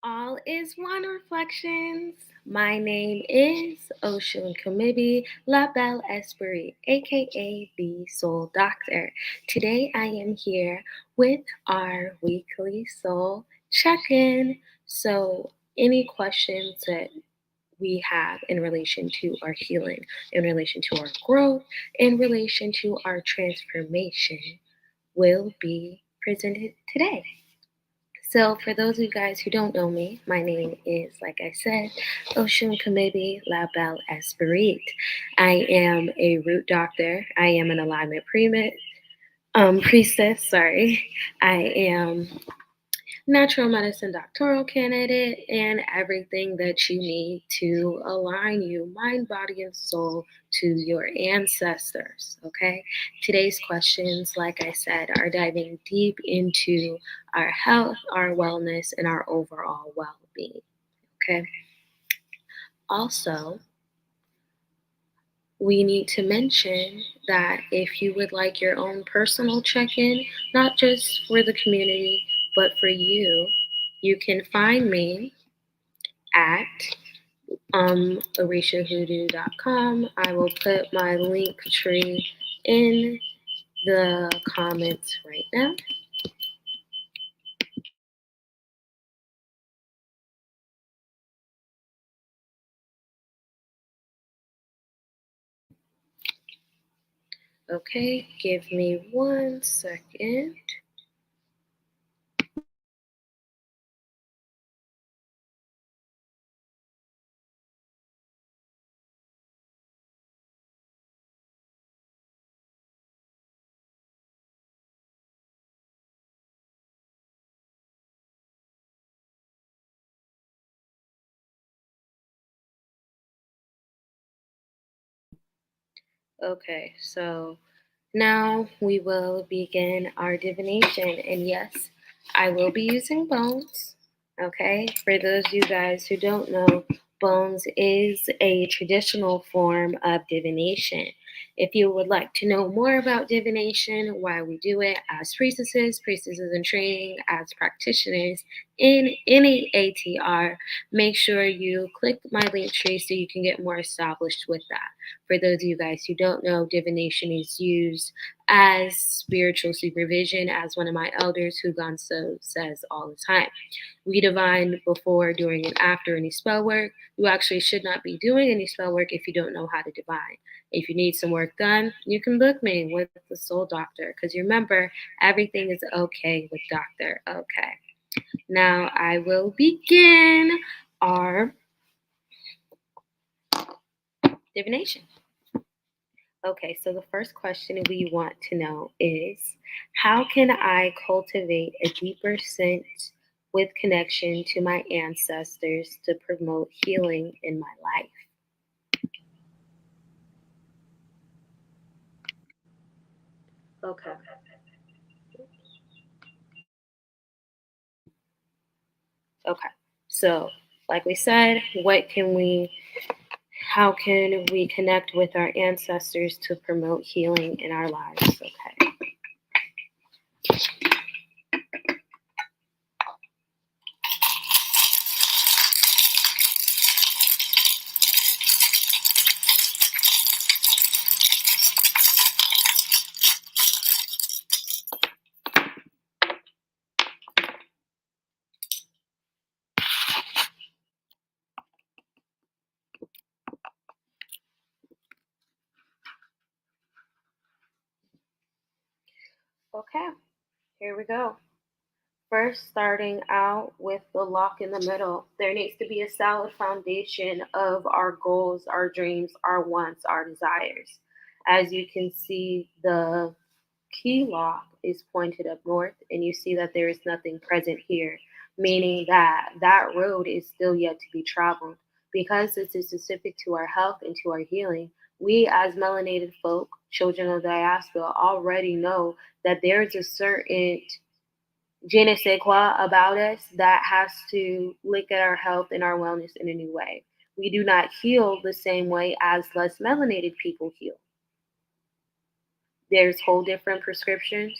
All is One Reflections. My name is Oshun Kamibi La Belle Esprit, aka TheeSoulDoktor. Today I am here with our weekly soul check-in. So any questions that we have in relation to our healing, in relation to our growth, in relation to our transformation will be presented today. So, for those of you guys who don't know me, my name is, like I said, Oshun Kamibi La Belle Esprit. I am a root doctor. I am an alignment priestess. Sorry, I am natural medicine doctoral candidate, and everything that you need to align you, mind, body, and soul, to your ancestors. Okay, today's questions, like I said, are diving deep into our health, our wellness, and our overall well-being. Okay, also, we need to mention that if you would like your own personal check-in, not just for the community, but for you, you can find me at orishahoodoo.com. I will put my link tree in the comments right now. Okay, give me 1 second. Okay, so now we will begin our divination. And yes, I will be using bones. Okay, for those of you guys who don't know, bones is a traditional form of divination. If you would like to know more about divination, why we do it as priestesses in training, as practitioners in any ATR, make sure you click my link tree so you can get more established with that. For those of you guys who don't know, divination is used as spiritual supervision, as one of my elders, Huganso, says all the time. We divine before, during, and after any spell work. You actually should not be doing any spell work if you don't know how to divine. If you need some work done, you can book me with the Soul Doctor, because remember, everything is okay with Doctor. Okay. Now I will begin our divination. Okay, so the first question we want to know is, how can I cultivate a deeper sense with connection to my ancestors to promote healing in my life? Okay. Okay. So, like we said, how can we connect with our ancestors to promote healing in our lives? Okay. Okay. Here we go. First, starting out with the lock in the middle, there needs to be a solid foundation of our goals, our dreams, our wants, our desires. As you can see, the key lock is pointed up north, and you see that there is nothing present here, meaning that that road is still yet to be traveled. Because this is specific to our health and to our healing, we as melanated folk, children of the diaspora, already know that there's a certain je ne sais quoi about us that has to look at our health and our wellness in a new way. We do not heal the same way as less melanated people heal. There's whole different prescriptions,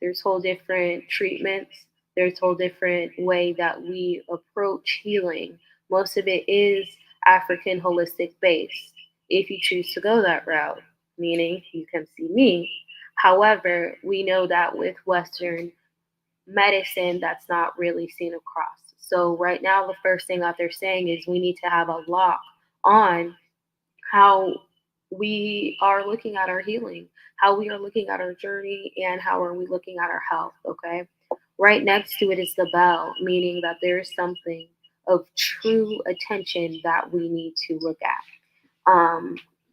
there's whole different treatments, There's a whole different way that we approach healing. Most of it is African holistic based. If you choose to go that route, meaning you can see me. However, we know that with Western medicine, that's not really seen across. So, right now, the first thing that they're saying is we need to have a lock on how we are looking at our healing, how we are looking at our journey, and how are we looking at our health, okay? Right next to it is the bell, meaning that there is something of true attention that we need to look at.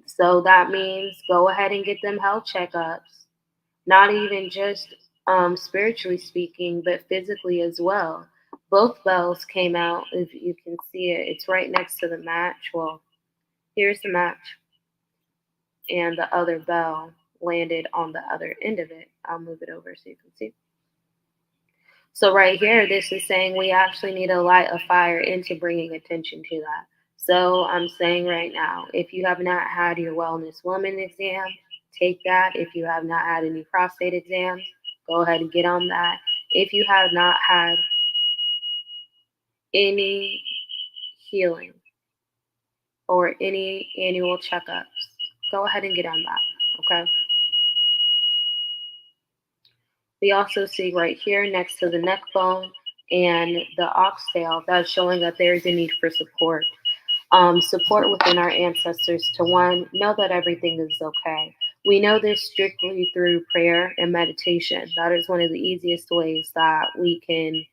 So that means go ahead and get them health checkups, not even just spiritually speaking, but physically as well. Both bells came out, if you can see it. It's right next to the match. Well, here's the match, and the other bell landed on the other end of it. I'll move it over so you can see. So right here, this is saying we actually need to light a fire into bringing attention to that. So I'm saying right now, if you have not had your wellness woman exam, take that. If you have not had any prostate exams, go ahead and get on that. If you have not had any healing or any annual checkups, go ahead and get on that. Okay. We also see right here next to the neck bone and the oxtail that's showing that there is a need for support. Support within our ancestors to one, know that everything is okay. We know this strictly through prayer and meditation. That is one of the easiest ways that we can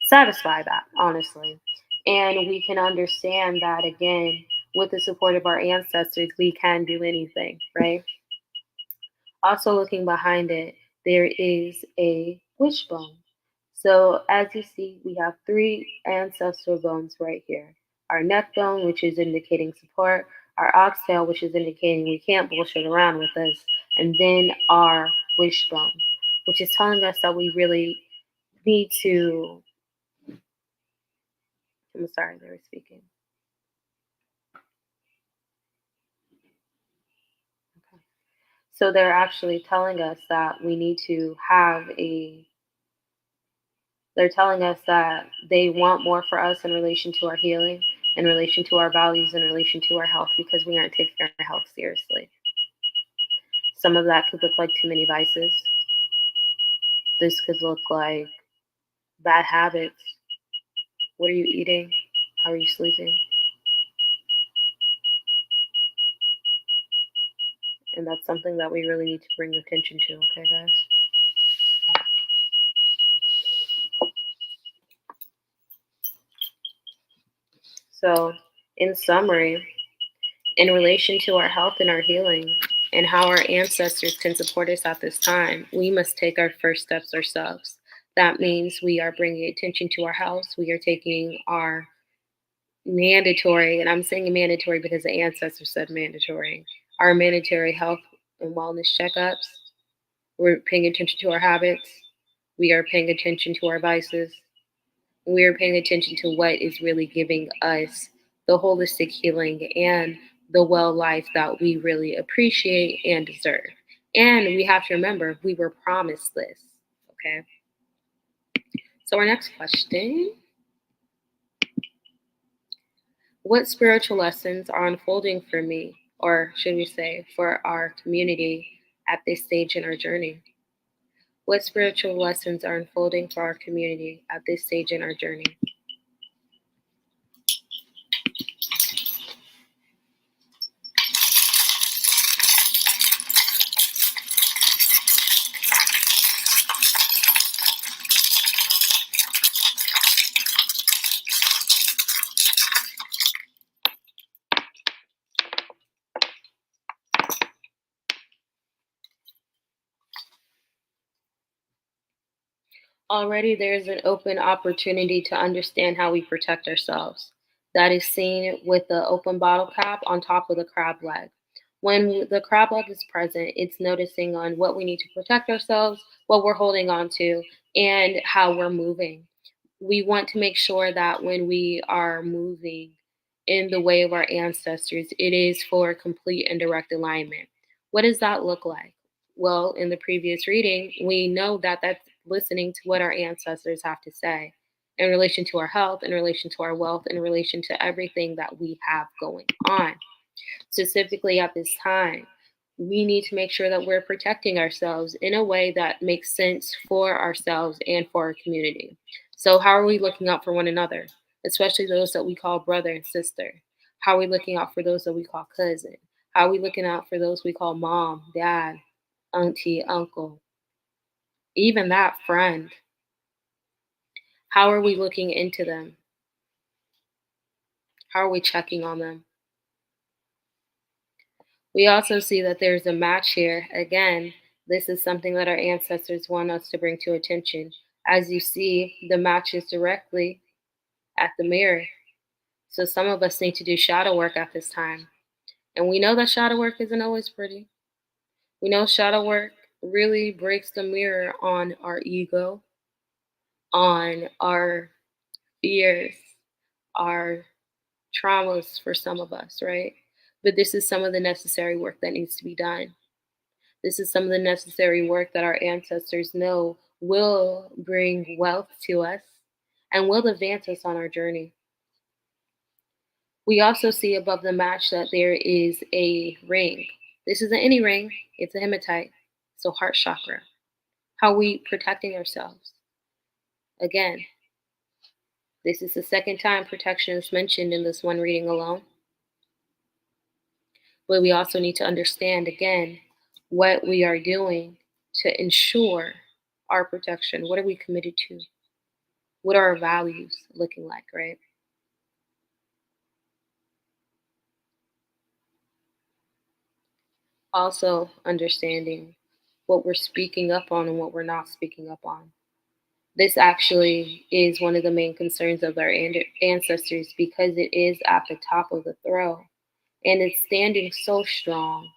satisfy that, honestly. And we can understand that, again, with the support of our ancestors, we can do anything, right? Also, looking behind it, there is a wishbone. So, as you see, we have three ancestral bones right here: our neck bone, which is indicating support, our oxtail, which is indicating we can't bullshit around with this, and then our wishbone, which is telling us that we really need to. I'm sorry, they were speaking. Okay. So, they're actually telling us that we need to have a they're telling us that they want more for us in relation to our healing, in relation to our values, in relation to our health, because we aren't taking our health seriously. Some of that could look like too many vices. This could look like bad habits. What are you eating? How are you sleeping? And that's something that we really need to bring attention to, okay, guys? So, in summary, in relation to our health and our healing and how our ancestors can support us at this time, we must take our first steps ourselves. That means we are bringing attention to our health. We are taking our mandatory, and I'm saying mandatory because the ancestors said mandatory, our mandatory health and wellness checkups. We're paying attention to our habits. We are paying attention to our vices. We are paying attention to what is really giving us the holistic healing and the well life that we really appreciate and deserve. And we have to remember we were promised this. Okay. So, our next question: what spiritual lessons are unfolding for me, or should we say, for our community at this stage in our journey? What spiritual lessons are unfolding for our community at this stage in our journey? Already there's an open opportunity to understand how we protect ourselves. That is seen with the open bottle cap on top of the crab leg. When the crab leg is present, it's noticing on what we need to protect ourselves, what we're holding on to, and how we're moving. We want to make sure that when we are moving in the way of our ancestors, it is for complete and direct alignment. What does that look like? Well, in the previous reading, we know that listening to what our ancestors have to say in relation to our health, in relation to our wealth, in relation to everything that we have going on. Specifically at this time, we need to make sure that we're protecting ourselves in a way that makes sense for ourselves and for our community. So, how are we looking out for one another, especially those that we call brother and sister? How are we looking out for those that we call cousin? How are we looking out for those we call mom, dad, auntie, uncle, even that friend? How are we looking into them? How are we checking on them? We also see that there's a match here. Again, this is something that our ancestors want us to bring to attention. As you see, the match is directly at the mirror. So some of us need to do shadow work at this time. And we know that shadow work isn't always pretty. We know shadow work really breaks the mirror on our ego, on our fears, our traumas for some of us, right? But this is some of the necessary work that needs to be done. This is some of the necessary work that our ancestors know will bring wealth to us and will advance us on our journey. We also see above the match that there is a ring. This isn't any ring, it's a hematite, so heart chakra. How are we protecting ourselves? Again, this is the second time protection is mentioned in this one reading alone. But we also need to understand again what we are doing to ensure our protection. What are we committed to? What are our values looking like, right? Also, understanding what we're speaking up on and what we're not speaking up on. This actually is one of the main concerns of our ancestors because it is at the top of the throne and it's standing so strong.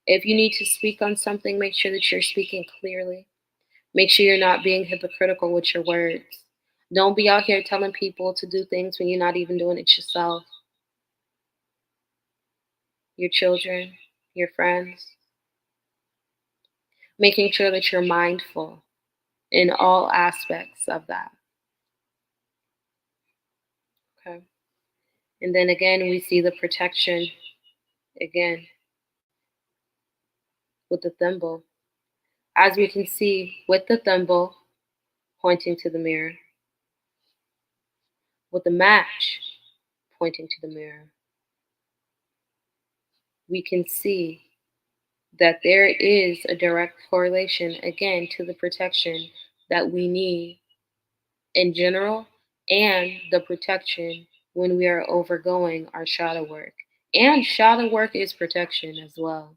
If you need to speak on something, make sure that you're speaking clearly. Make sure you're not being hypocritical with your words. Don't be out here telling people to do things when you're not even doing it yourself. Your children, your friends, making sure that you're mindful in all aspects of that. Okay. And then again, we see the protection again with the thimble. As we can see with the thimble pointing to the mirror, with the match pointing to the mirror, we can see that there is a direct correlation again to the protection that we need in general and the protection when we are overgoing our shadow work. And shadow work is protection as well.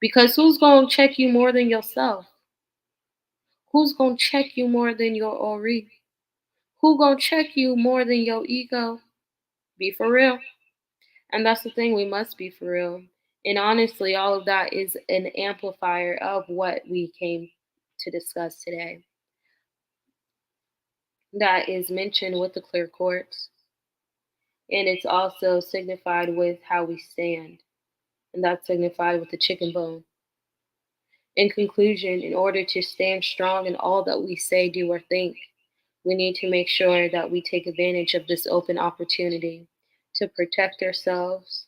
Because who's going to check you more than yourself? Who's going to check you more than your Ori? Who going to check you more than your ego? Be for real. And that's the thing, we must be for real. And honestly, all of that is an amplifier of what we came to discuss today. That is mentioned with the clear quartz. And it's also signified with how we stand. And that's signified with the chicken bone. In conclusion, in order to stand strong in all that we say, do, or think, we need to make sure that we take advantage of this open opportunity to protect ourselves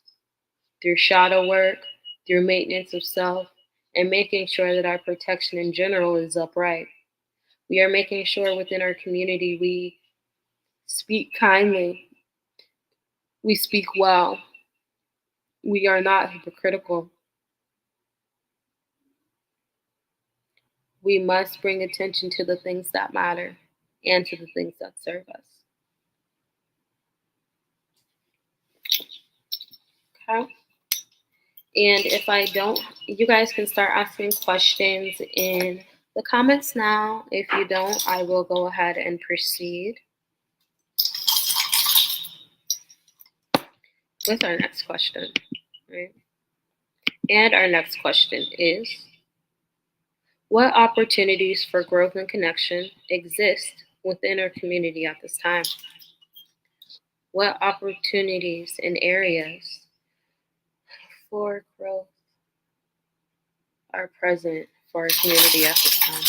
through shadow work, through maintenance of self, and making sure that our protection in general is upright. We are making sure within our community we speak kindly, we speak well, we are not hypocritical. We must bring attention to the things that matter and to the things that serve us. Okay? And if I don't, you guys can start asking questions in the comments now. If you don't, I will go ahead and proceed with our next question. Right? And our next question is, what opportunities for growth and connection exist within our community at this time? What opportunities and areas for growth are present for our community at this time?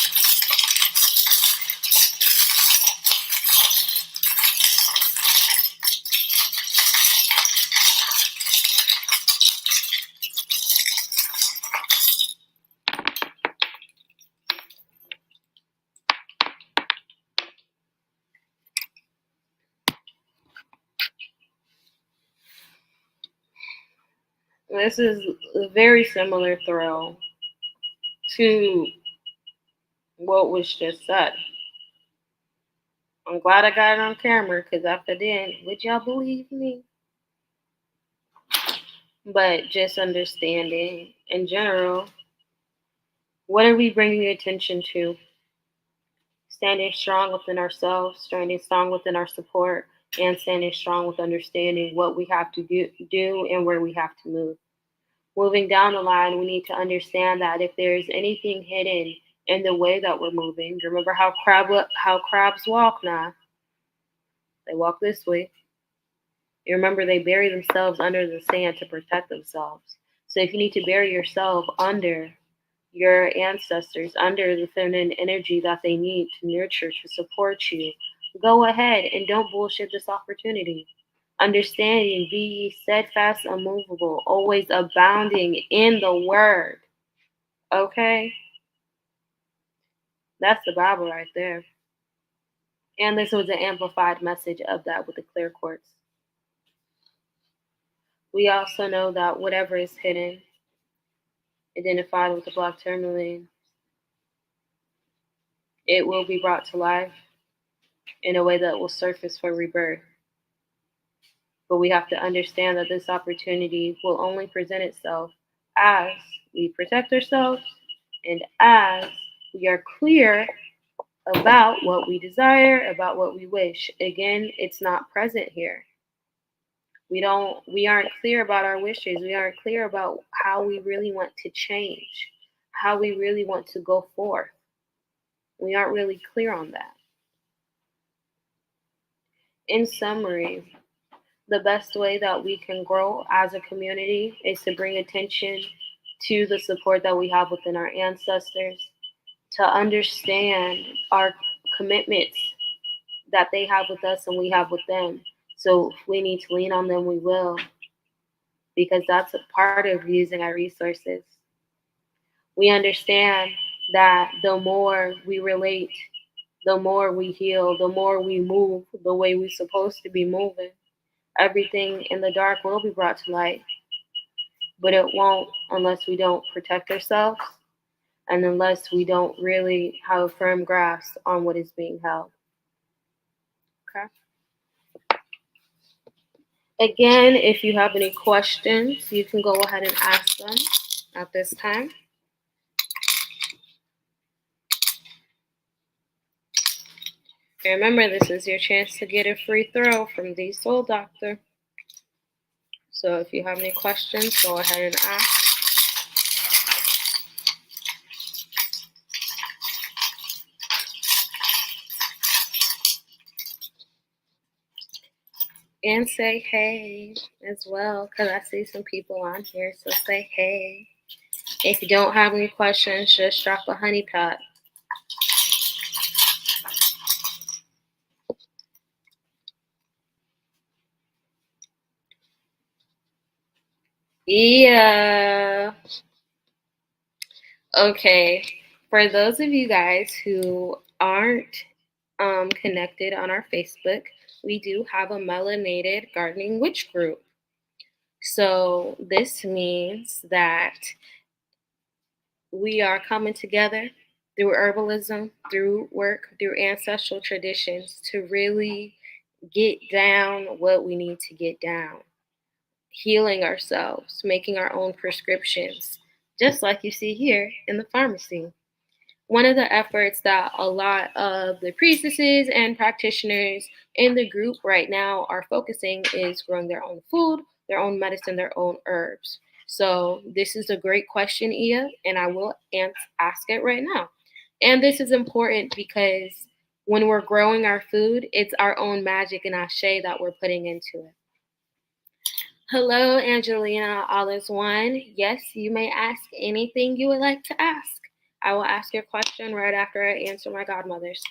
This is a very similar thrill to what was just said. I'm glad I got it on camera because after then, would y'all believe me? But just understanding in general, what are we bringing attention to? Standing strong within ourselves, standing strong within our support, and standing strong with understanding what we have to do and where we have to move. Moving down the line, we need to understand that if there's anything hidden in the way that we're moving, remember how crabs walk now? They walk this way. You remember they bury themselves under the sand to protect themselves. So if you need to bury yourself under your ancestors, under the feminine energy that they need to nurture, to support you, go ahead and don't bullshit this opportunity. Understanding, be ye steadfast, unmovable, always abounding in the word. Okay? That's the Bible right there. And this was an amplified message of that with the clear quartz. We also know that whatever is hidden, identified with the black tourmaline, it will be brought to life in a way that will surface for rebirth. But we have to understand that this opportunity will only present itself as we protect ourselves and as we are clear about what we desire, about what we wish. Again, it's not present here. We aren't clear about our wishes. We aren't clear about how we really want to change, how we really want to go forth. We aren't really clear on that. In summary, the best way that we can grow as a community is to bring attention to the support that we have within our ancestors, to understand our commitments that they have with us and we have with them. So if we need to lean on them, we will, because that's a part of using our resources. We understand that the more we relate, the more we heal, the more we move the way we're supposed to be moving, everything in the dark will be brought to light. But it won't unless we don't protect ourselves and unless we don't really have a firm grasp on what is being held. Okay. Again, if you have any questions, you can go ahead and ask them at this time. And remember, this is your chance to get a free throw from TheeSoulDoktor. So if you have any questions, go ahead and ask. And say hey as well, because I see some people on here, so say hey. If you don't have any questions, just drop a honey pot. Yeah. Okay. For those of you guys who aren't connected on our Facebook, we do have a melanated gardening witch group. So this means that we are coming together through herbalism, through work, through ancestral traditions to really get down what we need to get down. Healing ourselves, making our own prescriptions, just like you see here in the pharmacy. One of the efforts that a lot of the priestesses and practitioners in the group right now are focusing is growing their own food, their own medicine, their own herbs. So this is a great question, Yeye, and I will ask it right now. And this is important because when we're growing our food, it's our own magic and ashe that we're putting into it. Hello, Angelina, all is one. Yes, you may ask anything you would like to ask. I will ask your question right after I answer my godmothers.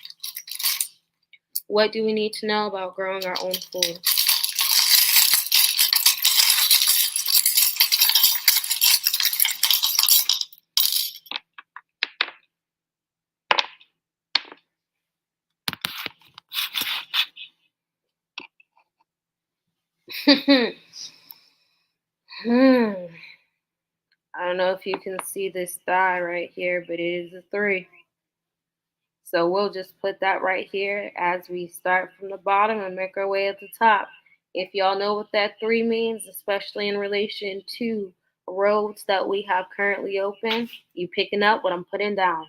What do we need to know about growing our own food? don't know if you can see this thigh right here, but it is a 3. So we'll just put that right here as we start from the bottom and make our way at the top. If y'all know what that 3 means, especially in relation to roads that we have currently open, you picking up what I'm putting down.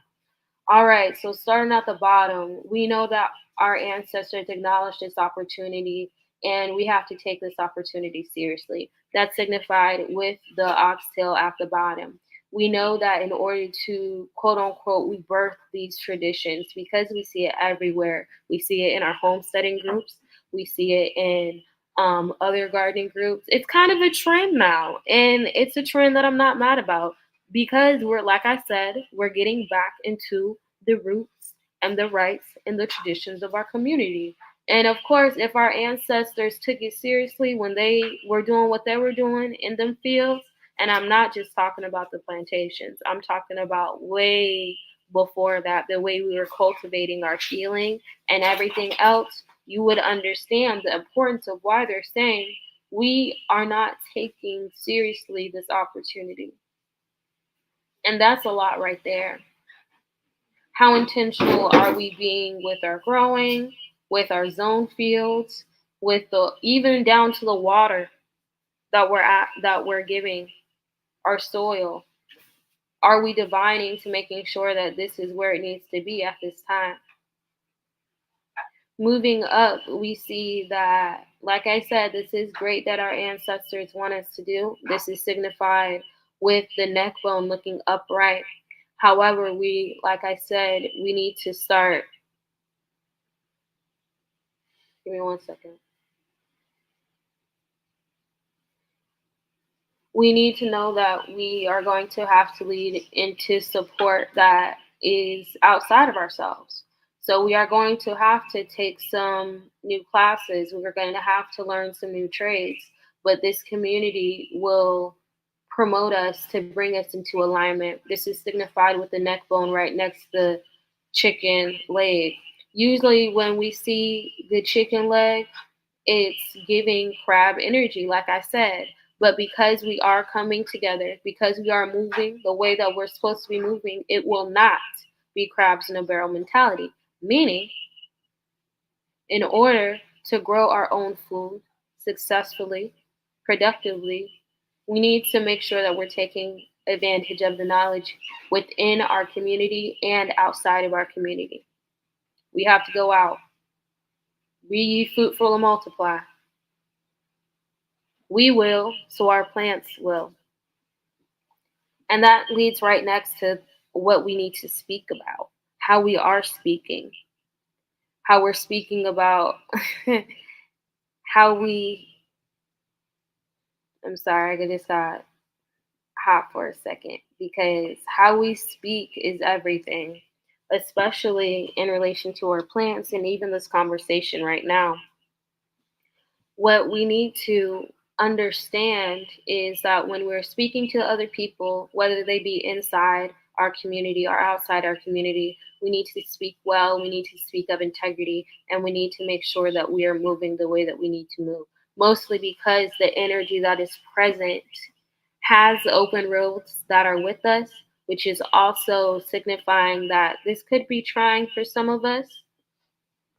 All right, so starting at the bottom, we know that our ancestors acknowledged this opportunity and we have to take this opportunity seriously. That's signified with the oxtail at the bottom. We know that in order to quote unquote rebirth these traditions, because we see it everywhere, we see it in our homesteading groups, we see it in other gardening groups. It's kind of a trend now, and it's a trend that I'm not mad about because we're, like I said, we're getting back into the roots and the rights and the traditions of our community. And of course, if our ancestors took it seriously when they were doing what they were doing in them fields, and I'm not just talking about the plantations, I'm talking about way before that, the way we were cultivating our healing and everything else, you would understand the importance of why they're saying we are not taking seriously this opportunity. And that's a lot right there. How intentional are we being with our growing, with our zone fields, with the even down to the water that we're giving our soil? Are we divining to making sure that this is where it needs to be at this time? Moving up, we see that, like I said, this is great that our ancestors want us to do. This is signified with the neck bone looking upright. However, we, like I said, we need to start. Give me 1 second. We need to know that we are going to have to lead into support that is outside of ourselves. So we are going to have to take some new classes. We're going to have to learn some new trades. But this community will promote us to bring us into alignment. This is signified with the neck bone right next to the chicken leg. Usually, when we see the chicken leg, it's giving crab energy, like I said. But because we are coming together, because we are moving the way that we're supposed to be moving, it will not be crabs in a barrel mentality. Meaning, in order to grow our own food successfully, productively, we need to make sure that we're taking advantage of the knowledge within our community and outside of our community. We have to go out. Be ye fruitful and multiply. We will, so our plants will. And that leads right next to what we need to speak about, how we are speaking, how we're speaking about how we, I'm sorry, I just got hot for a second because how we speak is everything, especially in relation to our plants and even this conversation right now. What we need to understand is that when we're speaking to other people, whether they be inside our community or outside our community, we need to speak well, we need to speak of integrity, and we need to make sure that we are moving the way that we need to move. Mostly because the energy that is present has open roads that are with us, which is also signifying that this could be trying for some of us,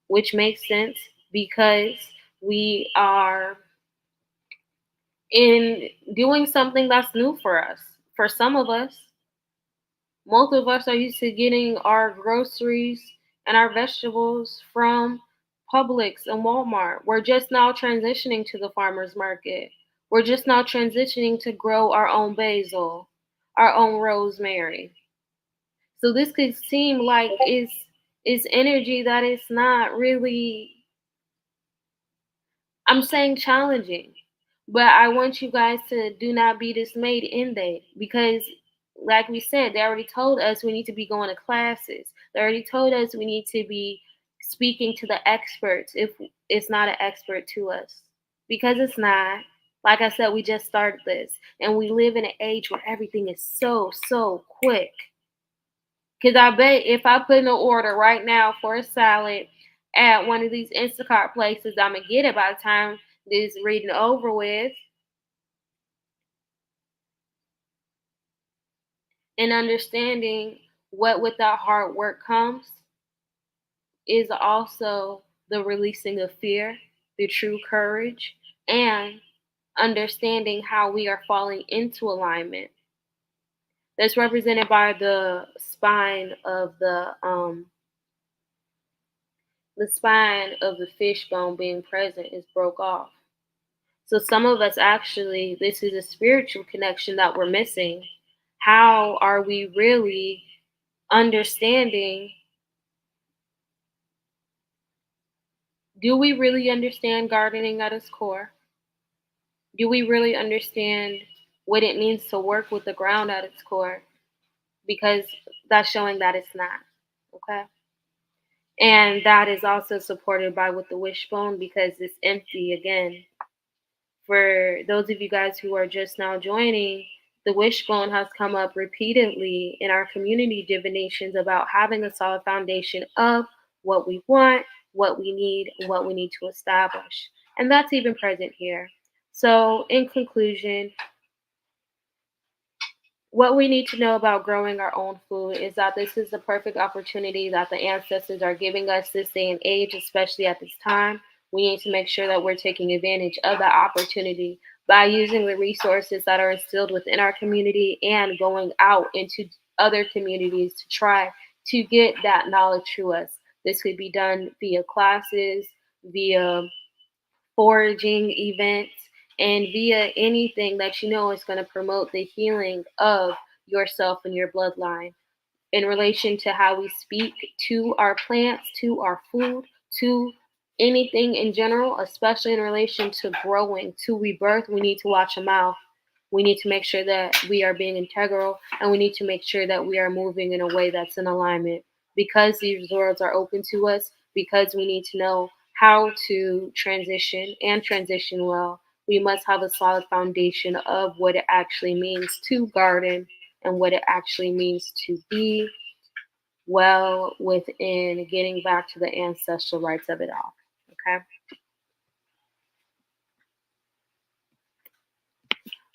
which makes sense because we are in doing something that's new for us. For some of us, most of us are used to getting our groceries and our vegetables from Publix and Walmart. We're just now transitioning to the farmer's market. We're just now transitioning to grow our own basil, our own rosemary. So this could seem like it's energy that is not really, I'm saying challenging, but I want you guys to do not be dismayed in that because, like we said, they already told us we need to be going to classes. They already told us we need to be speaking to the experts if it's not an expert to us because it's not. Like I said, we just started this and we live in an age where everything is so quick. Because I bet if I put in an order right now for a salad at one of these Instacart places, I'm going to get it by the time this reading over with. And understanding what with that hard work comes is also the releasing of fear, the true courage, and understanding how we are falling into alignment. That's represented by the spine of the fish bone being present is broke off. So some of us actually, this is a spiritual connection that we're missing. How are we really understanding? Do we really understand gardening at its core? Do we really understand what it means to work with the ground at its core? Because that's showing that it's not. Okay. And that is also supported by with the wishbone because it's empty again. For those of you guys who are just now joining, the wishbone has come up repeatedly in our community divinations about having a solid foundation of what we want, what we need, and what we need to establish. And that's even present here. So, in conclusion, what we need to know about growing our own food is that this is the perfect opportunity that the ancestors are giving us this day and age, especially at this time. We need to make sure that we're taking advantage of that opportunity by using the resources that are instilled within our community and going out into other communities to try to get that knowledge to us. This could be done via classes, via foraging events, and via anything that you know is going to promote the healing of yourself and your bloodline in relation to how we speak to our plants, to our food, to anything in general, especially in relation to growing, to rebirth. We need to watch a mouth. We need to make sure that we are being integral, and we need to make sure that we are moving in a way that's in alignment. Because these worlds are open to us, because we need to know how to transition and transition well, we must have a solid foundation of what it actually means to garden and what it actually means to be well within getting back to the ancestral rights of it all. Okay.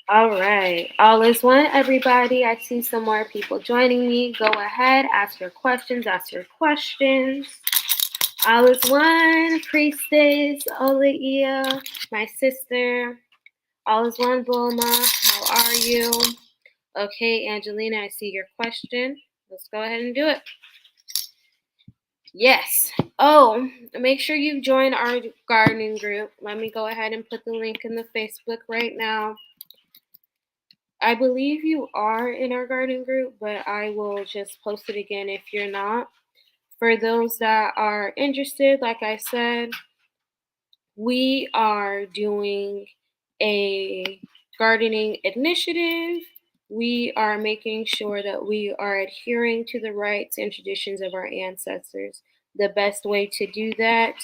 All right. All is one, everybody. I see some more people joining me. Go ahead, ask your questions, All is one, Priestess, Olaia, my sister. All is one, Bulma. How are you? Okay, Angelina, I see your question. Let's go ahead and do it. Yes. Oh, make sure you join our gardening group. Let me go ahead and put the link in the Facebook right now. I believe you are in our garden group, but I will just post it again if you're not. For those that are interested, like I said, we are doing a gardening initiative. We are making sure that we are adhering to the rights and traditions of our ancestors. The best way to do that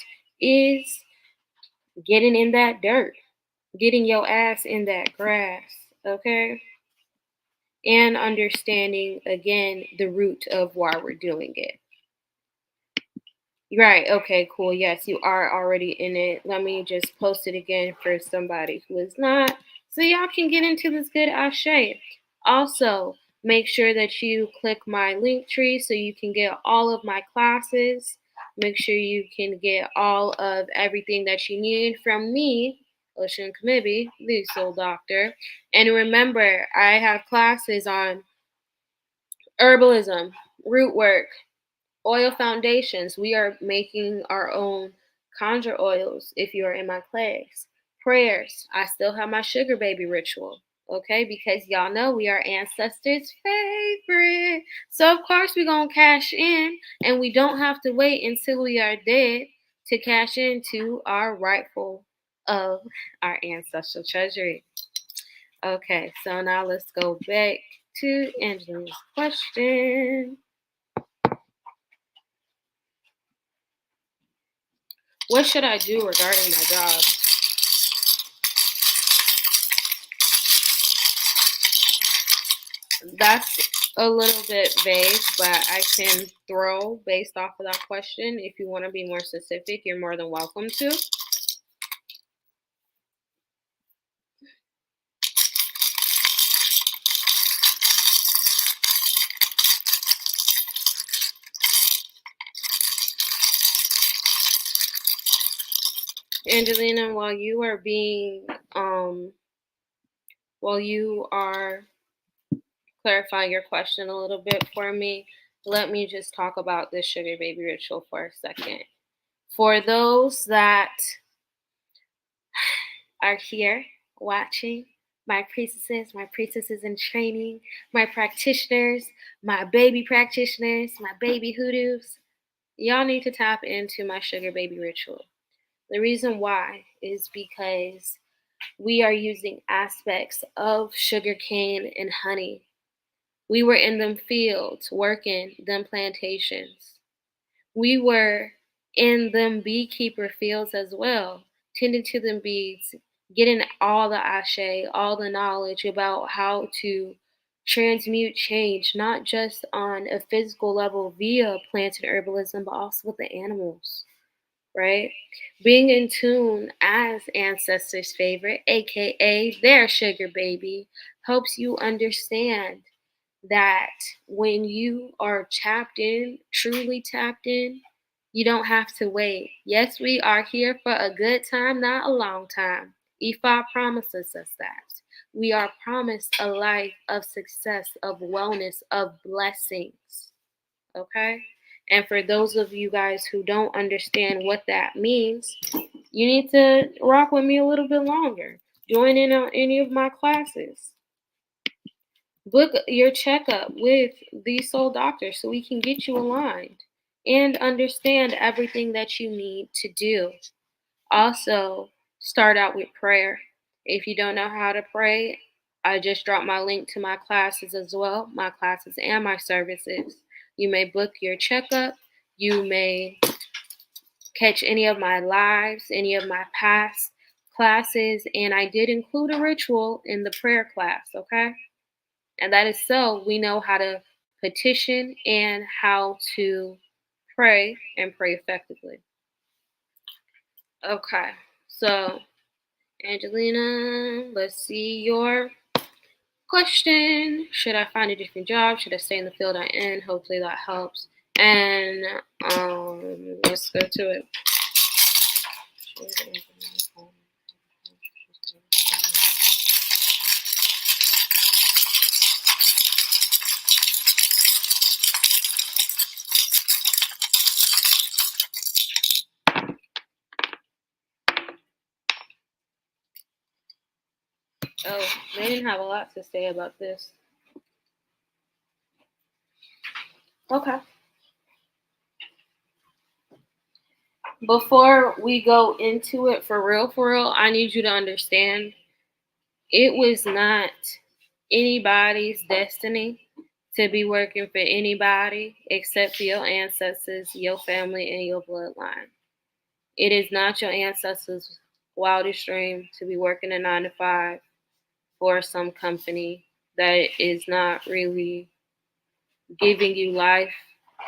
is getting in that dirt, getting your ass in that grass, okay? And understanding, again, the root of why we're doing it. Right, okay, cool. Yes, you are already in it. Let me just post it again for somebody who is not, so y'all can get into this good ashe. Also, make sure that you click my link tree so you can get all of my classes. Make sure you can get all of everything that you need from me, Ocean Kamibi, the Soul Doctor. And remember, I have classes on herbalism, root work, oil foundations. We are making our own conjure oils if you are in my class. Prayers. I still have my sugar baby ritual. Okay, because y'all know we are ancestors' favorite. So of course we're gonna cash in, and we don't have to wait until we are dead to cash into our rightful of our ancestral treasury. Okay, so now let's go back to Angela's question. What should I do regarding my job? That's a little bit vague, but I can throw based off of that question. If you want to be more specific, you're more than welcome to. Angelina, while you are clarifying your question a little bit for me, let me just talk about this sugar baby ritual for a second. For those that are here watching, my priestesses in training, my practitioners, my baby practitioners, my baby hoodoos, y'all need to tap into my sugar baby ritual. The reason why is because we are using aspects of sugarcane and honey. We were in them fields working them plantations. We were in them beekeeper fields as well, tending to them bees, getting all the ashe, all the knowledge about how to transmute change, not just on a physical level via plant and herbalism, but also with the animals, right? Being in tune as ancestors' favorite, aka their sugar baby, helps you understand that when you are tapped in, truly tapped in, you don't have to wait. Yes, we are here for a good time, not a long time. Ifa promises us that. We are promised a life of success, of wellness, of blessings. Okay? And for those of you guys who don't understand what that means, you need to rock with me a little bit longer. Join in on any of my classes. Book your checkup with TheeSoulDoktor so we can get you aligned and understand everything that you need to do. Also, start out with prayer. If you don't know how to pray, I just dropped my link to my classes as well, my classes and my services. You may book your checkup. You may catch any of my lives, any of my past classes, and I did include a ritual in the prayer class, okay? And that is so we know how to petition and how to pray and pray effectively. Okay, so Angelina, let's see your question. Should I find a different job? Should I stay in the field I'm in? Hopefully that helps. And let's go to it. Oh, they didn't have a lot to say about this. Okay. Before we go into it for real, I need you to understand it was not anybody's destiny to be working for anybody except for your ancestors, your family, and your bloodline. It is not your ancestors' wildest dream to be working a 9 to 5 for some company that is not really giving you life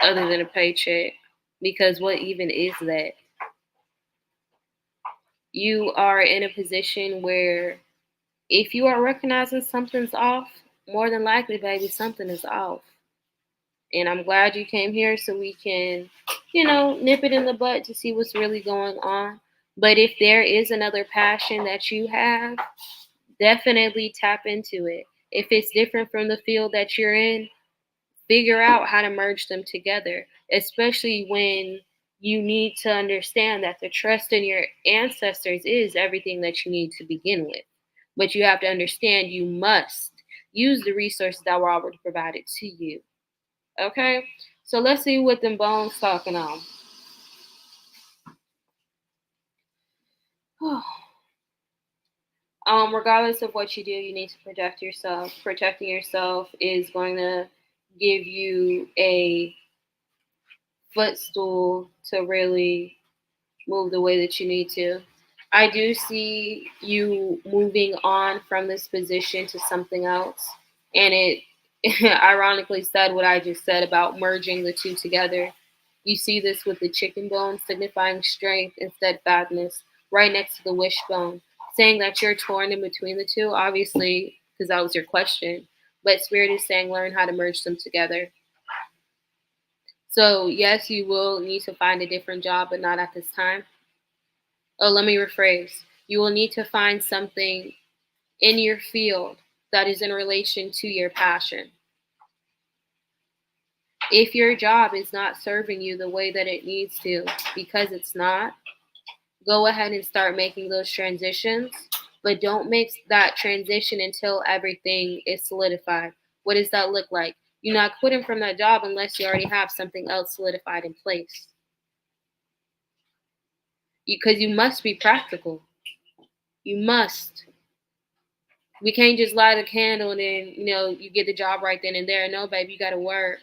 other than a paycheck. Because what even is that? You are in a position where if you are recognizing something's off, more than likely, baby, something is off. And I'm glad you came here so we can, nip it in the butt to see what's really going on. But if there is another passion that you have, definitely tap into it. If it's different from the field that you're in, figure out how to merge them together, especially when you need to understand that the trust in your ancestors is everything that you need to begin with. But you have to understand you must use the resources that were already provided to you. Okay? So let's see what them bones talking on. Regardless of what you do, you need to protect yourself. Protecting yourself is going to give you a footstool to really move the way that you need to. I do see you moving on from this position to something else. And it ironically said what I just said about merging the two together. You see this with the chicken bone, signifying strength and steadfastness, right next to the wishbone, saying that you're torn in between the two, obviously, because that was your question. But Spirit is saying learn how to merge them together. So, yes, you will need to find a different job, but not at this time. let me rephrase. You will need to find something in your field that is in relation to your passion. If your job is not serving you the way that it needs to, because it's not, go ahead and start making those transitions, but don't make that transition until everything is solidified. What does that look like? You're not quitting from that job unless you already have something else solidified in place. Because you must be practical. You must. We can't just light a candle and then, you get the job right then and there. No, baby, you got to work.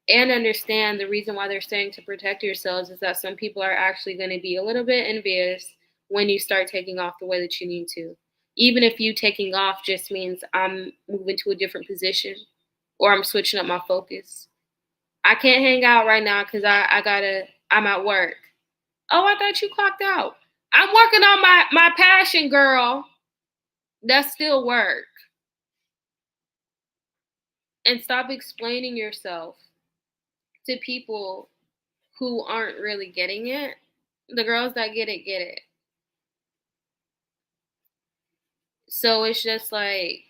And understand the reason why they're saying to protect yourselves is that some people are actually going to be a little bit envious when you start taking off the way that you need to. Even if you taking off just means I'm moving to a different position or I'm switching up my focus. I can't hang out right now because I'm at work. Oh, I thought you clocked out. I'm working on my passion, girl. That's still work. And stop explaining yourself to people who aren't really getting it. The girls that get it, get it. So it's just like,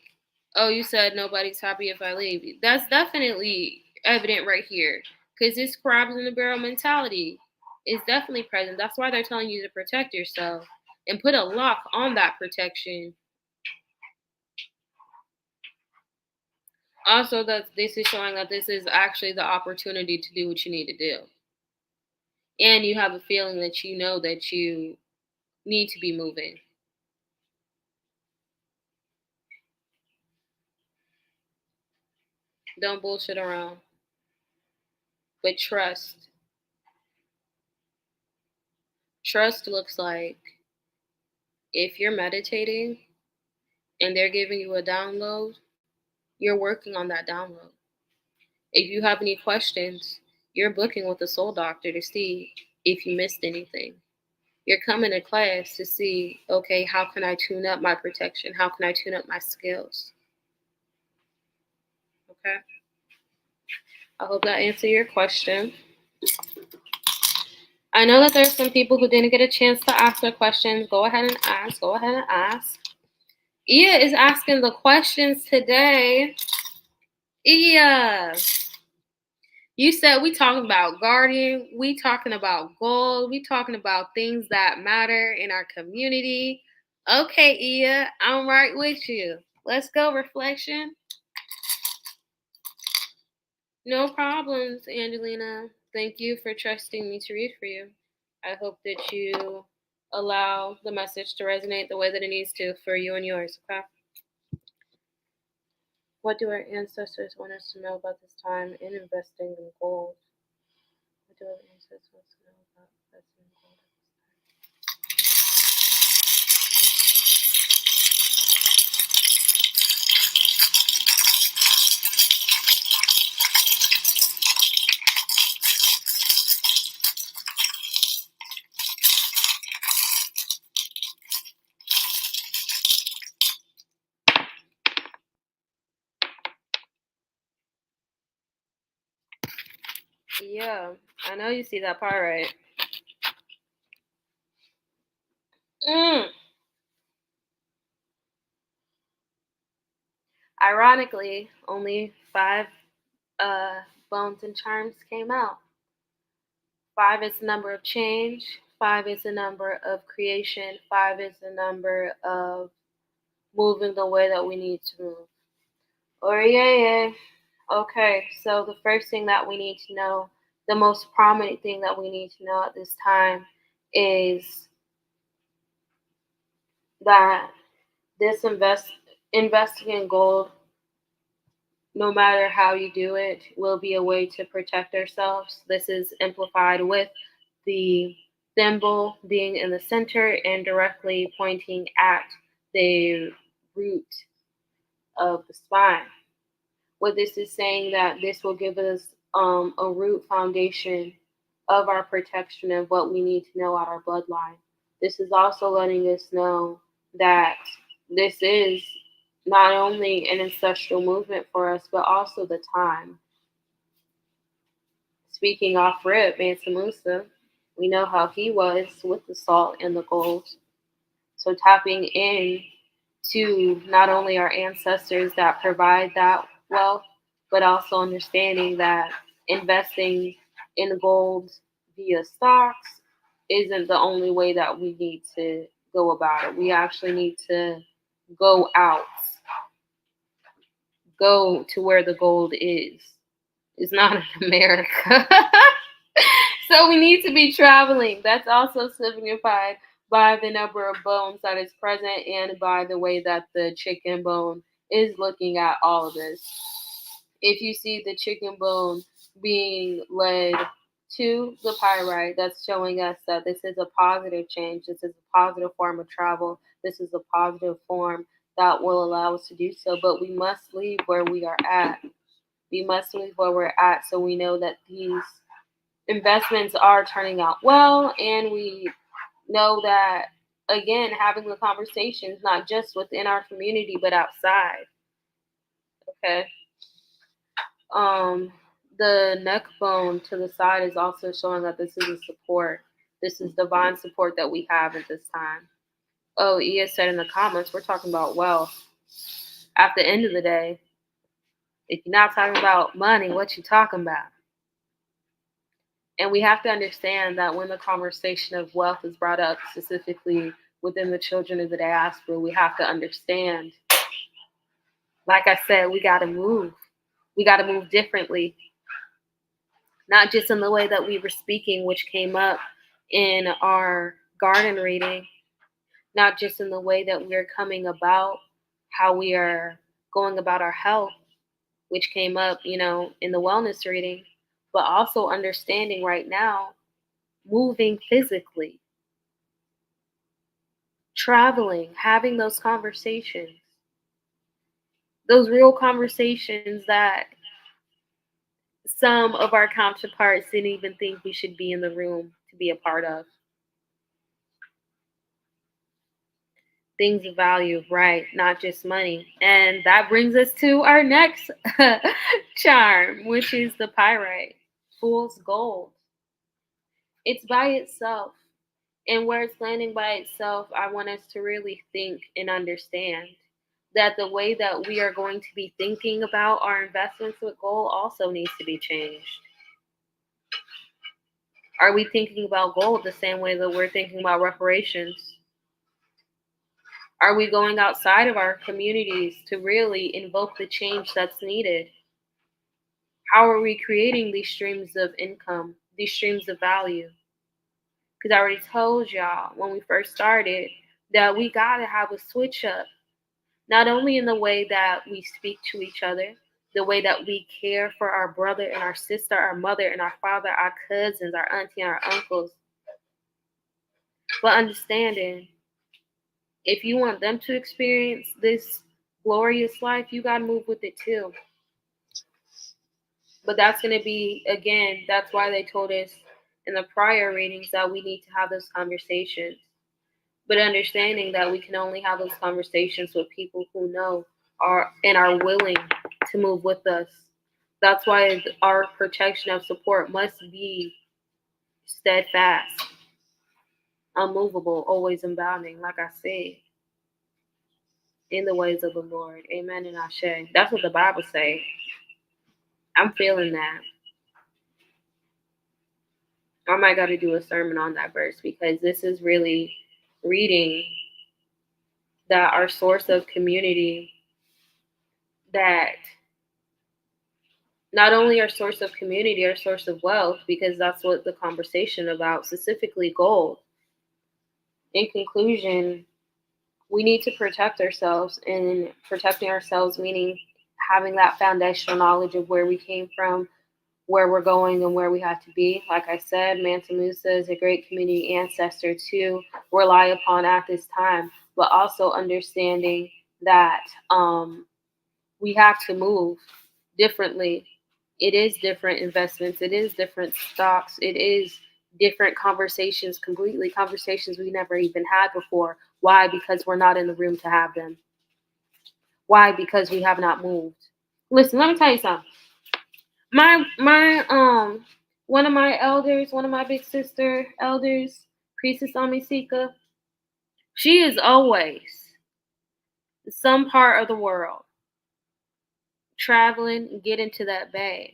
oh, you said nobody's happy if I leave. That's definitely evident right here. Because this crabs in the barrel mentality is definitely present. That's why they're telling you to protect yourself and put a lock on that protection. Also, that this is showing that this is actually the opportunity to do what you need to do. And you have a feeling that you know that you need to be moving. Don't bullshit around. But trust. Trust looks like if you're meditating and they're giving you a download, you're working on that download. If you have any questions, you're booking with the Soul Doctor to see if you missed anything. You're coming to class to see, okay, how can I tune up my protection? How can I tune up my skills? Okay? I hope that answered your question. I know that there's some people who didn't get a chance to ask their questions. Go ahead and ask. Go ahead and ask. Yeye is asking the questions today. Yeye, you said we talking about gardening. We talking about gold. We talking about things that matter in our community. Okay, Yeye, I'm right with you. Let's go, reflection. No problems, Angelina. Thank you for trusting me to read for you. I hope that you allow the message to resonate the way that it needs to for you and yours, okay? What do our ancestors want us to know about this time in investing in gold? What do our ancestors want us to know about investing in gold at this time? Yeah, I know you see that part, right? Ironically, only 5 bones and charms came out. 5 is the number of change. 5 is the number of creation. 5 is the number of moving the way that we need to move. Or Yeye. Okay, so the first thing that we need to know, the most prominent thing that we need to know at this time is that this investing in gold, no matter how you do it, will be a way to protect ourselves. This is amplified with the thimble being in the center and directly pointing at the root of the spine. What this is saying that this will give us a root foundation of our protection of what we need to know about our bloodline. This is also letting us know that this is not only an ancestral movement for us, but also the time. Speaking off rip, Mansa Musa, We know how he was with the salt and the gold. So tapping in to not only our ancestors that provide that wealth, but also understanding that investing in gold via stocks isn't the only way that we need to go about it. We actually need to go out, go to where the gold is. It's not in America. So we need to be traveling. That's also signified by the number of bones that is present and by the way that the chicken bone is looking at all of this. If you see the chicken bone being led to the pyrite, that's showing us that this is a positive change. This is a positive form of travel. This is a positive form that will allow us to do so. But we must leave where we are at. We must leave where we're at so we know that these investments are turning out well, and we know that, again, having the conversations not just within our community but outside. Okay. um the neck bone to the side is also showing that this is a support. This is divine support that we have at this time. Oh, Ia said in the comments, we're talking about wealth. At the end of the day, if you're not talking about money, what you talking about? And we have to understand that when the conversation of wealth is brought up, specifically within the children of the diaspora, we have to understand, like I said, we got to move. We got to move differently, not just in the way that we were speaking, which came up in our garden reading, not just in the way that we're coming about how we are going about our health, which came up, in the wellness reading, but also understanding right now, moving physically, traveling, having those conversations, those real conversations that some of our counterparts didn't even think we should be in the room to be a part of. Things of value, right? Not just money. And that brings us to our next charm, which is the pyrite, fool's gold. It's by itself. And where it's landing by itself, I want us to really think and understand that the way that we are going to be thinking about our investments with gold also needs to be changed. Are we thinking about gold the same way that we're thinking about reparations? Are we going outside of our communities to really invoke the change that's needed? How are we creating these streams of income, these streams of value? Because I already told y'all when we first started that we got to have a switch up, not only in the way that we speak to each other, the way that we care for our brother and our sister, our mother and our father, our cousins, our auntie and our uncles, but understanding if you want them to experience this glorious life, you got to move with it too. But that's going to be, again, that's why they told us in the prior readings that we need to have those conversations. But understanding that we can only have those conversations with people who know and are willing to move with us. That's why our protection of support must be steadfast, unmovable, always abounding, like I said, in the ways of the Lord. Amen and Ashe. That's what the Bible says. I'm feeling that. I might got to do a sermon on that verse because this is really reading that our source of community, that not only our source of community, our source of wealth, because that's what the conversation about, specifically gold. In conclusion, we need to protect ourselves, and protecting ourselves meaning having that foundational knowledge of where we came from, where we're going, and where we have to be. Like I said, Mansa Musa is a great community ancestor to rely upon at this time, but also understanding that we have to move differently. It is different investments. It is different stocks. It is different conversations, completely conversations we never even had before. Why? Because we're not in the room to have them. Why? Because we have not moved. Listen, let me tell you something. My One of my elders, one of my big sister elders, Priestess Amisika, she is always some part of the world traveling, getting to that bag.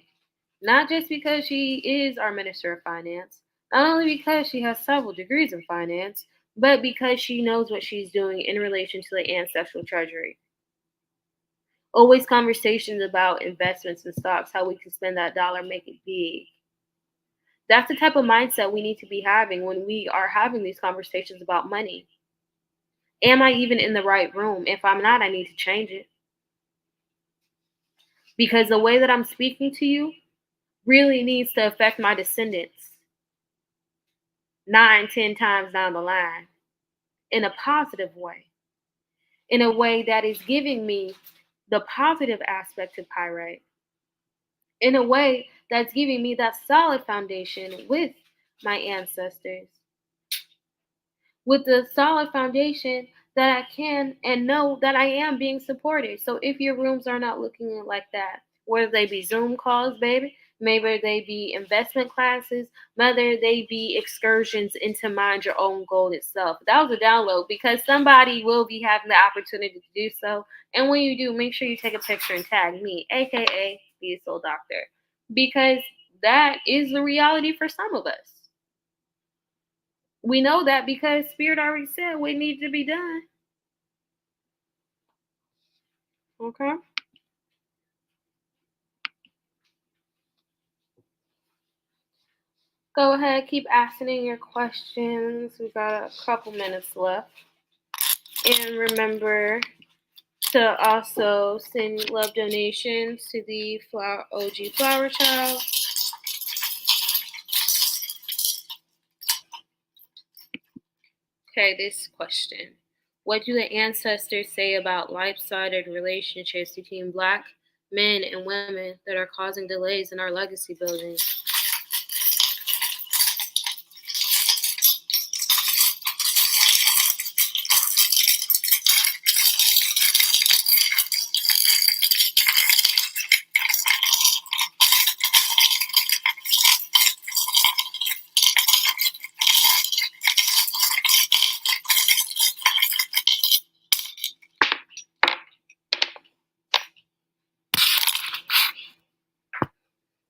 Not just because she is our Minister of Finance, not only because she has several degrees in finance, but because she knows what she's doing in relation to the ancestral treasury. Always conversations about investments and stocks, how we can spend that dollar, make it big. That's the type of mindset we need to be having when we are having these conversations about money. Am I even in the right room? If I'm not, I need to change it. Because the way that I'm speaking to you really needs to affect my descendants 9, 10 times down the line in a positive way, in a way that is giving me the positive aspect of pyrite, in a way that's giving me that solid foundation with my ancestors, with the solid foundation that I can and know that I am being supported. So if your rooms are not looking like that, whether they be Zoom calls, baby, maybe they be investment classes, whether they be excursions into Mind Your Own Gold itself. That was a download because somebody will be having the opportunity to do so. And when you do, make sure you take a picture and tag me, aka TheeSoulDoktor, because that is the reality for some of us. We know that because Spirit already said what needed to be done. Okay. Go ahead, keep asking your questions. We got a couple minutes left. And remember to also send love donations to the OG Flower Child. Okay, this question. What do the ancestors say about life-sided relationships between Black men and women that are causing delays in our legacy building?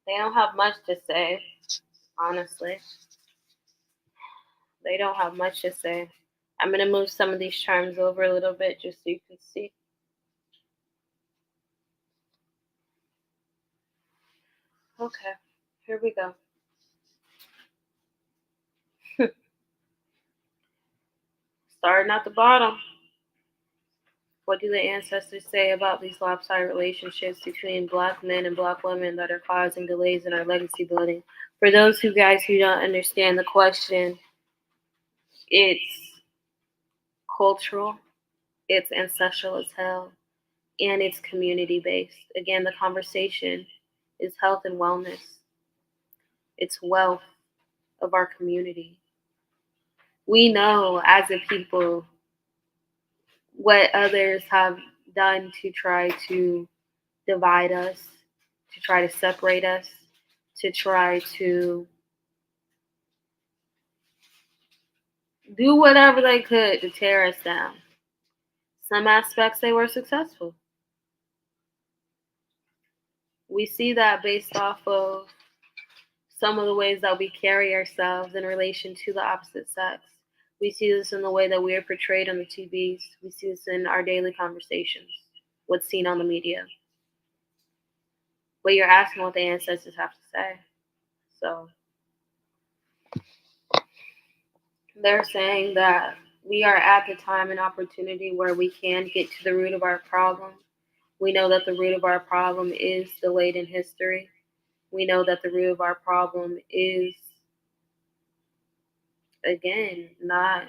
They don't have much to say, honestly. They don't have much to say. I'm going to move some of these charms over a little bit just so you can see. Okay, here we go. Starting at the bottom. What do the ancestors say about these lopsided relationships between Black men and Black women that are causing delays in our legacy building? For those who guys who don't understand the question, it's cultural, it's ancestral as hell, and it's community based. Again, the conversation is health and wellness. It's wealth of our community. We know as a people what others have done to try to divide us, to try to separate us, to try to do whatever they could to tear us down. Some aspects they were successful. We see that based off of some of the ways that we carry ourselves in relation to the opposite sex. We see this in the way that we are portrayed on the TVs. We see this in our daily conversations, what's seen on the media. But you're asking what the ancestors have to say. So they're saying that we are at the time and opportunity where we can get to the root of our problem. We know that the root of our problem is delayed in history. We know that the root of our problem is, again, not,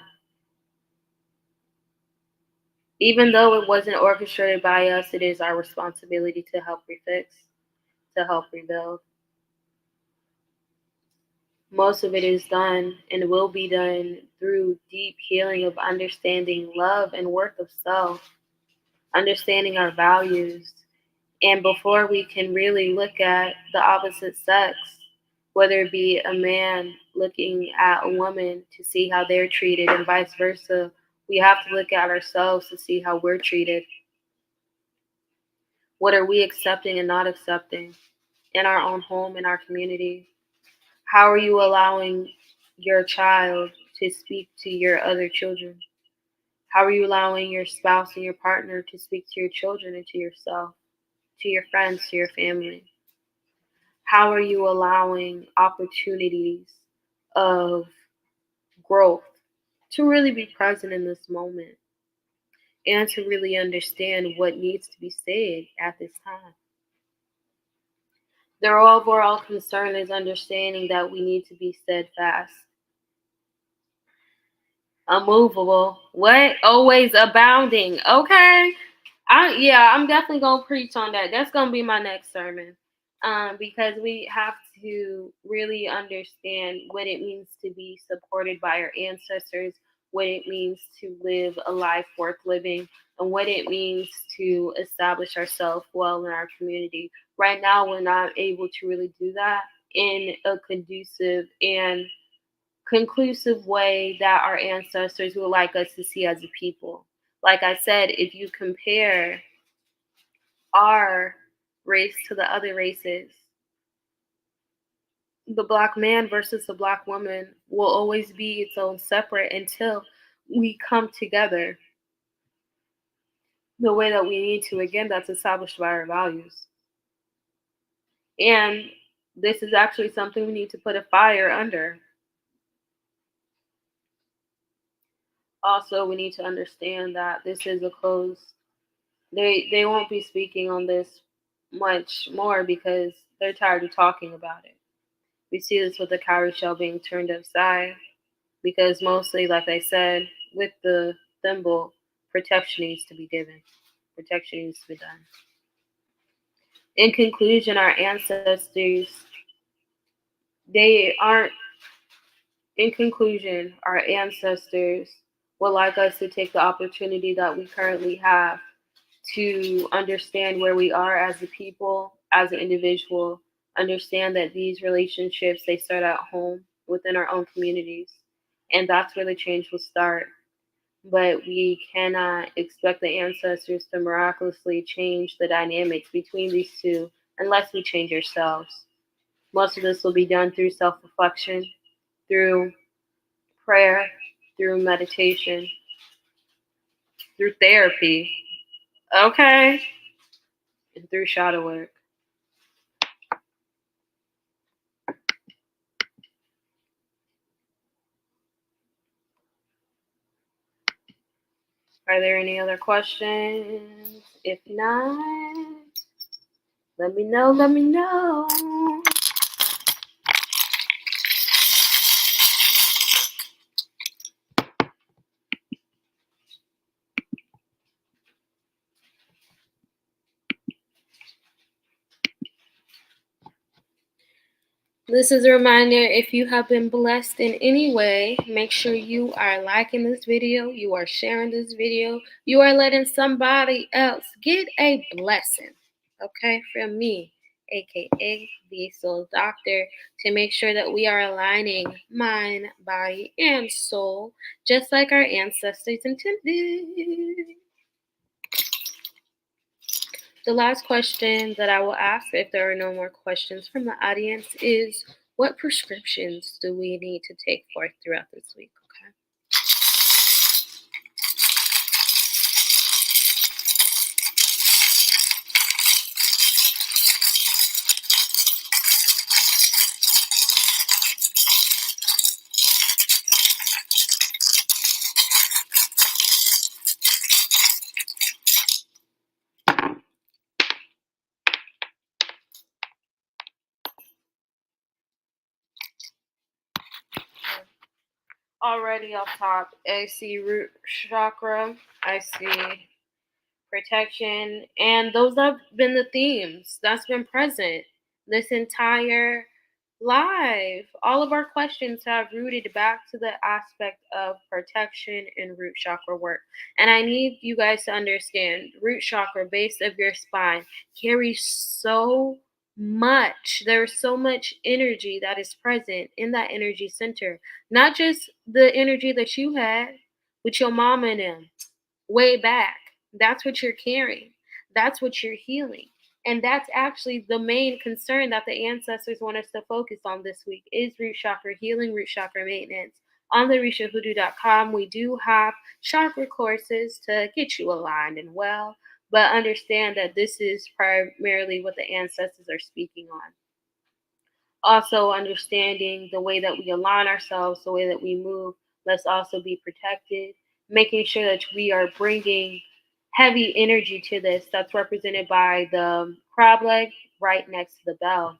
even though it wasn't orchestrated by us, it is our responsibility to help refix, to help rebuild. Most of it is done and will be done through deep healing of understanding love and worth of self, understanding our values. And before we can really look at the opposite sex, whether it be a man looking at a woman to see how they're treated and vice versa. We have to look at ourselves to see how we're treated. What are we accepting and not accepting in our own home, in our community? How are you allowing your child to speak to your other children? How are you allowing your spouse and your partner to speak to your children and to yourself, to your friends, to your family? How are you allowing opportunities of growth to really be present in this moment and to really understand what needs to be said at this time? Their overall concern is understanding that we need to be steadfast, unmovable, what? Always abounding. Okay. I'm definitely gonna preach on that. That's gonna be my next sermon. Because we have to really understand what it means to be supported by our ancestors, what it means to live a life worth living, and what it means to establish ourselves well in our community. Right now, we're not able to really do that in a conducive and conclusive way that our ancestors would like us to see as a people. Like I said, if you compare our race to the other races, the black man versus the black woman will always be its own separate until we come together the way that we need to. Again, that's established by our values. And this is actually something we need to put a fire under. Also, we need to understand that this is a closed. They won't be speaking on this much more because they're tired of talking about it. We see this with the cowrie shell being turned upside because mostly, like I said, with the thimble, protection needs to be given. Protection needs to be done. In conclusion, our ancestors, they aren't, in conclusion, our ancestors would like us to take the opportunity that we currently have to understand where we are as a people, as an individual, understand that these relationships, they start at home within our own communities. And that's where the change will start. But we cannot expect the ancestors to miraculously change the dynamics between these two unless we change ourselves. Most of this will be done through self-reflection, through prayer, through meditation, through therapy, okay, and through shadow work. Are there any other questions? If not, let me know, let me know. This is a reminder, if you have been blessed in any way, make sure you are liking this video, you are sharing this video, you are letting somebody else get a blessing, okay, from me, aka TheeSoulDoktor, to make sure that we are aligning mind, body, and soul, just like our ancestors intended. The last question that I will ask, if there are no more questions from the audience, is what prescriptions do we need to take forth throughout this week? Okay. Already up top, I see root chakra, I see protection, and those have been the themes that's been present this entire live. All of our questions have rooted back to the aspect of protection and root chakra work. And I need you guys to understand, root chakra, base of your spine, carries so much. There's so much energy that is present in that energy center. Not just the energy that you had with your mama and them way back. That's what you're carrying. That's what you're healing. And that's actually the main concern that the ancestors want us to focus on this week is root chakra healing, root chakra maintenance. On the rishahoodoo.com, we do have chakra courses to get you aligned and well, but understand that this is primarily what the ancestors are speaking on. Also, understanding the way that we align ourselves, the way that we move, let's also be protected, making sure that we are bringing heavy energy to this. That's represented by the crab leg right next to the bell.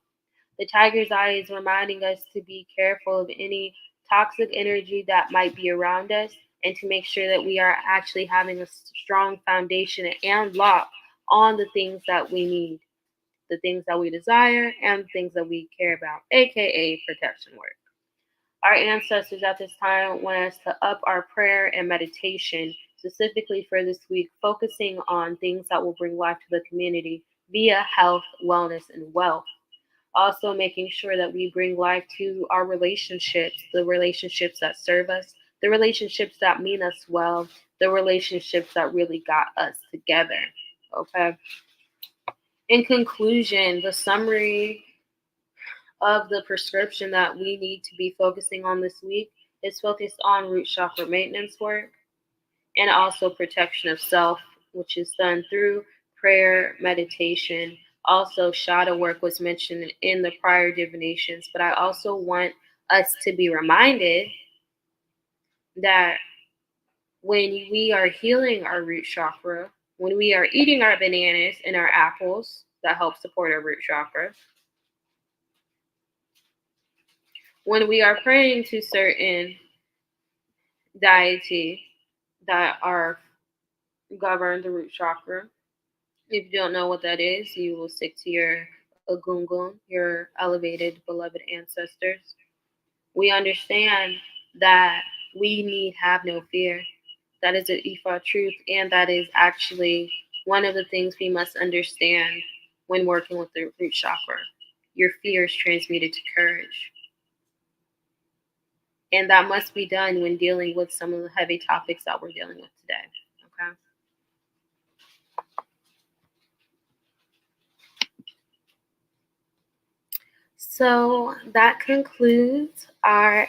The tiger's eye is reminding us to be careful of any toxic energy that might be around us and to make sure that we are actually having a strong foundation and lock on the things that we need, the things that we desire, and the things that we care about, aka protection work. Our ancestors at this time want us to up our prayer and meditation, specifically for this week, focusing on things that will bring life to the community via health, wellness, and wealth. Also, making sure that we bring life to our relationships, the relationships that serve us, the relationships that mean us well, the relationships that really got us together. Okay. In conclusion, the summary of the prescription that we need to be focusing on this week is focused on root chakra maintenance work and also protection of self, which is done through prayer, meditation. Also, shadow work was mentioned in the prior divinations, but I also want us to be reminded that when we are healing our root chakra, when we are eating our bananas and our apples that help support our root chakra, when we are praying to certain deity that are govern the root chakra. If you don't know what that is, you will stick to your Agungun, your elevated beloved ancestors. We understand that we need have no fear. That is an Ifa truth, and that is actually one of the things we must understand when working with the root chakra. Your fear is transmuted to courage. And that must be done when dealing with some of the heavy topics that we're dealing with today. Okay. So that concludes our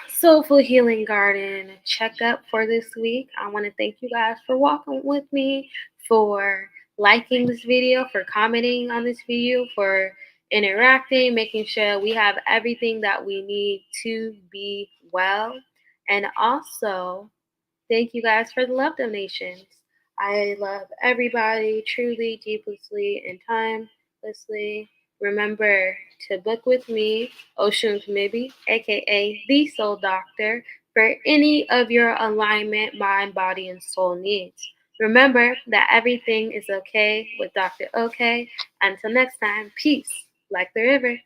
Soulful Healing Garden checkup for this week. I want to thank you guys for walking with me, for liking this video, for commenting on this video, for interacting, making sure we have everything that we need to be well. And also, thank you guys for the love donations. I love everybody truly, deeply, and timelessly. Remember to book with me, Oshun Kamibi, aka TheeSoulDoktor, for any of your alignment, mind, body, and soul needs. Remember that everything is okay with Dr. OK. Until next time, peace like the river.